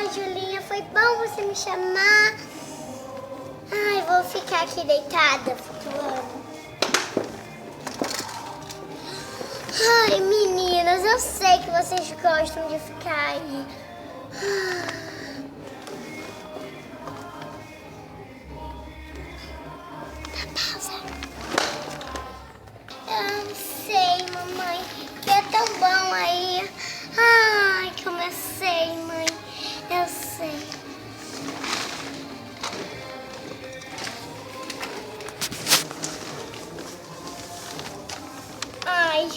Oi, Julinha, foi bom você me chamar. Ai, vou ficar aqui deitada, flutuando. Ai, meninas, eu sei que vocês gostam de ficar aí. Dá pausa. Eu sei, mamãe, que é tão bom aí. Ai, como eu sei, mãe. Eu sei. Ai,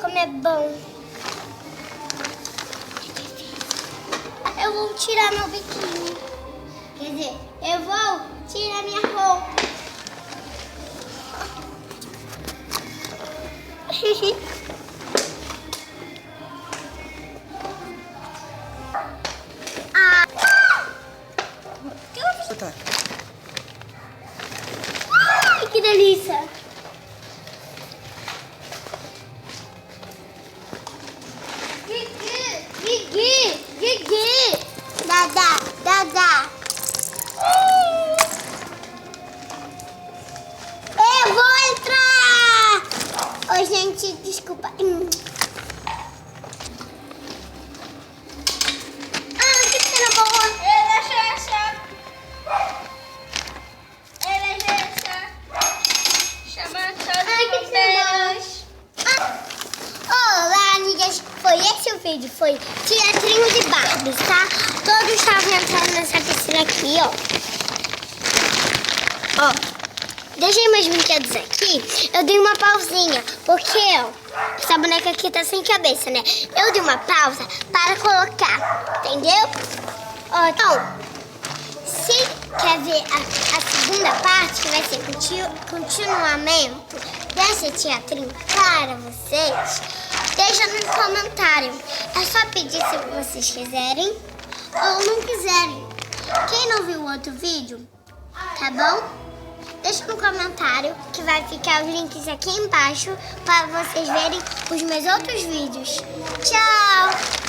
como é bom. Eu vou tirar meu biquíni. Quer dizer, eu vou tirar minha roupa. Ai, que delícia! Gigi! Dada! Eu vou entrar! Oi, gente, desculpa. Ah, que você não falou? Olá, amigas! Foi esse o vídeo, foi teatrinho de Barbies, tá? Todos estavam entrando nessa piscina aqui, ó. Deixei meus brinquedos aqui, eu dei uma pausinha, porque, ó, essa boneca aqui tá sem cabeça, né? Eu dei uma pausa para colocar, entendeu? Ó, então, se quer ver a segunda parte, que vai ser continuamento desse teatrinho para vocês, deixa no comentário. É só pedir se vocês quiserem ou não quiserem. Quem não viu o outro vídeo, tá bom? Deixa no comentário que vai ficar os links aqui embaixo para vocês verem os meus outros vídeos. Tchau!